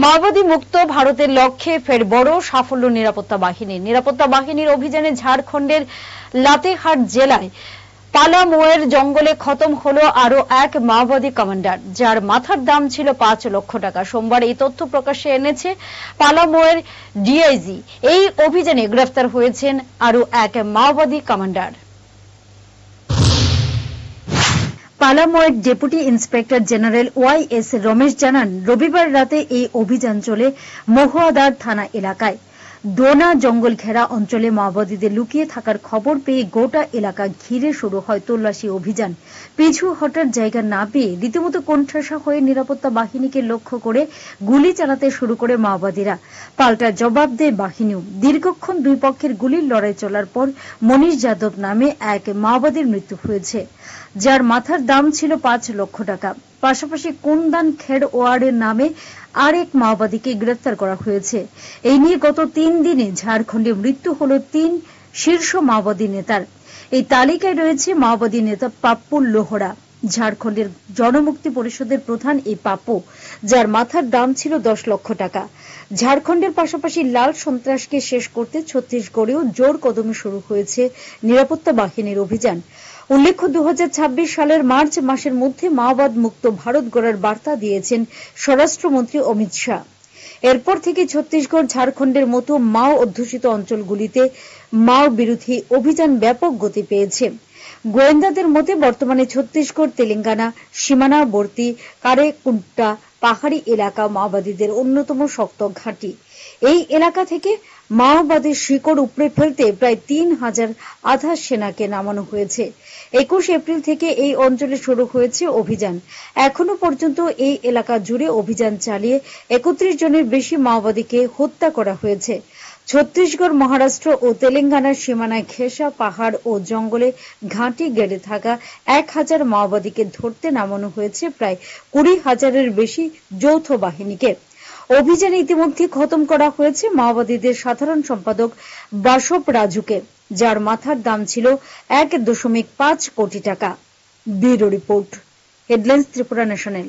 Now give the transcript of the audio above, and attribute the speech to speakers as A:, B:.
A: মাওবাদী মুক্ত ভারতের লক্ষ্যে ফের বড় সাফল্য নিরাপত্তা বাহিনীর অভিযানে ঝাড়খণ্ডের লাতেহার জেলায় পালামোয়ের জঙ্গলে খতম হলো আরো এক মাওবাদী কমান্ডার, যার মাথার দাম ছিল 5 লক্ষ টাকা। সোমবার এই তথ্য প্রকাশ্যে এনেছে পালামোয়ের ডিআইজি। এই অভিযানে গ্রেফতার হয়েছেন আরো এক মাওবাদী কমান্ডার। পালামোয়ের deputy inspector general Y S. Ramesh জানান, রবিবার রাতে এই অভিযান চলে মহুয়াদার থানা এলাকায়। ডোনা জঙ্গল ঘেরা অঞ্চলে মাওবাদীদের লুকিয়ে থাকার খবর পেয়ে গোটা এলাকা ঘিরে শুরু হয় তল্লাশি অভিযান। পিছু হটার জায়গা না পেয়ে রীতিমতো কোণঠাসা হয়ে নিরাপত্তা বাহিনীকে লক্ষ্য করে গুলি চালাতে শুরু করে মাওবাদীরা। পাল্টা জবাব দেয় বাহিনীও। দীর্ঘক্ষণ দুই পক্ষের গুলির লড়াই চলার পর মনীষ যাদব নামে এক মাওবাদীর মৃত্যু হয়েছে, যার মাথার দাম ছিল 5 লক্ষ টাকা। পাশাপাশি কুন্দান খেড়ওয়াড়ের নামে আরেক মাওবাদীকে গ্রেফতার করা হয়েছে। এই নিয়ে গত 3 দিনে ঝাড়খণ্ডে মৃত্যু হল 3 শীর্ষ মাওবাদী নেতার। এই তালিকায় রয়েছে মাওবাদী নেতা পাপ্পু লোহড়া। ঝাড়খণ্ডের জনমুক্তি পরিষদের প্রধান এই পাপ্পু, যার মাথার দাম ছিল 10 লক্ষ টাকা। ঝাড়খণ্ডের পাশাপাশি লাল সন্ত্রাসকে শেষ করতে ছত্তিশগড়েও জোর কদমে শুরু হয়েছে নিরাপত্তা বাহিনীর অভিযান। উল্লেখ্য, 2026 সালের মার্চ মাসের মধ্যে মাওবাদ মুক্ত ভারত গড়ার বার্তা দিয়েছেন স্বরাষ্ট্রমন্ত্রী অমিত শাহ। এরপর থেকে ছত্তিশগড়, ঝাড়খণ্ডের মতো মাও অধ্যুষিত অঞ্চলগুলিতে মাও বিরোধী অভিযান ব্যাপক গতি পেয়েছে। গোয়েন্দাদের মতে বর্তমানে ছত্তিশগড় তেলেঙ্গানা সীমানাবর্তী কারেকুন্টা পাহাড়ি এলাকা মাওবাদীদের অন্যতম শক্ত ঘাঁটি। এই এলাকা থেকে মাওবাদের শিকড় উপড়ে ফেলতে প্রায় 3000 আধা সেনাকে নামানো হয়েছে। 21 এপ্রিল থেকে এই অঞ্চলে শুরু হয়েছে অভিযান। এখনো পর্যন্ত এই এলাকা জুড়ে অভিযান চালিয়ে 31 জনের বেশি মাওবাদীকে হত্যা করা হয়েছে। ছত্তিশগড়, মহারাষ্ট্র ও তেলেঙ্গানার সীমানায় ঘেঁষা পাহাড় ও জঙ্গলে ঘাঁটি গেড়ে থাকা 1000 মাওবাদীকে ধরতে নামানো হয়েছে প্রায় 20,000-এর বেশি যৌথ বাহিনীকে। অভিযানে ইতিমধ্যে খতম করা হয়েছে মাওবাদীদের সাধারণ সম্পাদক বাসব রাজুকে, যার মাথার দাম ছিল 1.5 কোটি টাকা। Bureau report, headlines Tripura national.